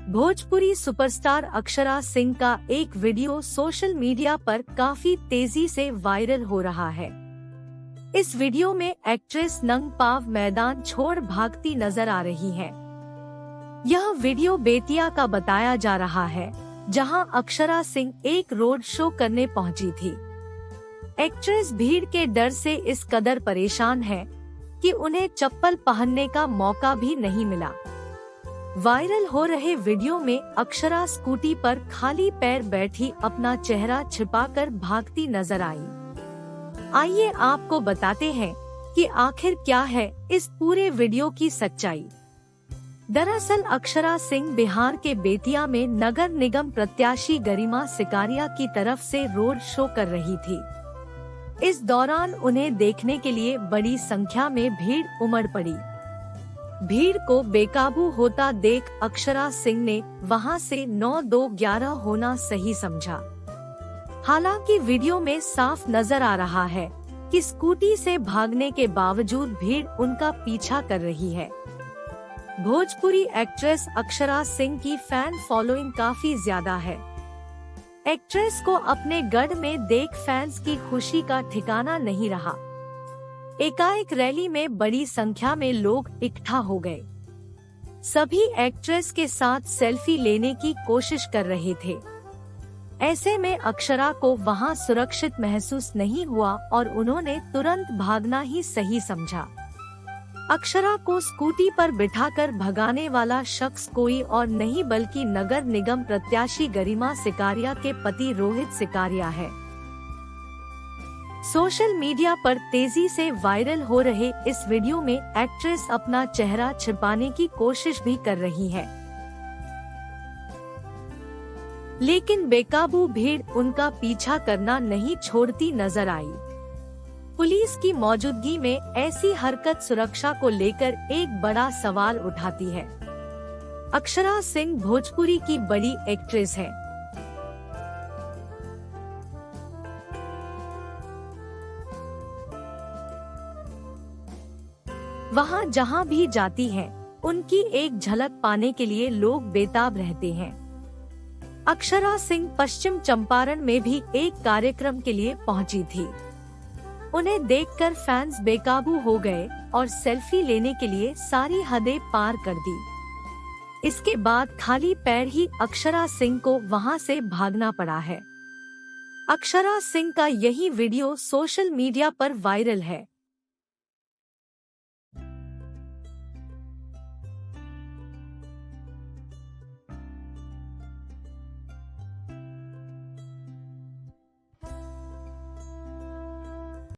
Bhojpuri superstar Akshara Singh का एक video social media पर काफी तेजी से वायरल हो रहा है। इस वीडियो में एक्ट्रेस नंग पाव मैदान छोड़ भागती नजर आ रही है। यह वीडियो बेतिया का बताया जा रहा है, जहां अक्षरा सिंह एक रोड शो करने पहुंची थी। एक्ट्रेस भीड़ के डर से इस कदर परेशान है कि उन्हें चप्पल पहनने का मौका भी नहीं मिला। वायरल हो रहे वीडियो में अक्षरा स्कूटी पर खाली पैर बैठी अपना चेहरा छिपाकर भागती नजर आई। आइए आपको बताते हैं कि आखिर क्या है इस पूरे वीडियो की सच्चाई। दरअसल अक्षरा सिंह बिहार के बेतिया में नगर निगम प्रत्याशी गरिमा सिकारिया की तरफ से रोड शो कर रही थी। इस दौरान उन्हें देखने के लिए बड़ी संख्या में भीड़ उमड़ पड़ी। भीड़ को बेकाबू होता देख अक्षरा सिंह ने वहां से 9-2-11 होना सही समझा। हालांकि वीडियो में साफ नजर आ रहा है कि स्कूटी से भागने के बावजूद भीड़ उनका पीछा कर रही है। भोजपुरी एक्ट्रेस अक्षरा सिंह की फैन फॉलोइंग काफी ज्यादा है। एक्ट्रेस को अपने गढ़ में देख फैंस की खुशी का ठिकाना नहीं रहा। एकाएक रैली में बड़ी संख्या में लोग इकट्ठा हो गए। सभी एक्ट्रेस के साथ सेल्फी लेने की कोशिश कर रहे थे। ऐसे में अक्षरा को वहां सुरक्षित महसूस नहीं हुआ और उन्होंने तुरंत भागना ही सही समझा। अक्षरा को स्कूटी पर बिठाकर भगाने वाला शख्स कोई और नहीं बल्कि नगर निगम प्रत्याशी गरिमा सिकारिया के पति रोहित सिकारिया है। सोशल मीडिया पर तेजी से वायरल हो रहे इस वीडियो में एक्ट्रेस अपना चेहरा छिपाने की कोशिश भी कर रही है, लेकिन बेकाबू भीड़ उनका पीछा करना नहीं छोड़ती नजर आई। पुलिस की मौजूदगी में ऐसी हरकत सुरक्षा को लेकर एक बड़ा सवाल उठाती है। अक्षरा सिंह भोजपुरी की बड़ी एक्ट्रेस है। वहां जहां भी जाती हैं, उनकी एक झलक पाने के लिए लोग बेताब रहते हैं। अक्षरा सिंह पश्चिम चंपारण में भी एक कार्यक्रम के लिए पहुंची थी। उन्हें देखकर फैंस बेकाबू हो गए और सेल्फी लेने के लिए सारी हदें पार कर दी। इसके बाद खाली पैर ही अक्षरा सिंह को वहां से भागना पड़ा है। अक्षरा सिंह का यही वीडियो सोशल मीडिया पर वायरल है।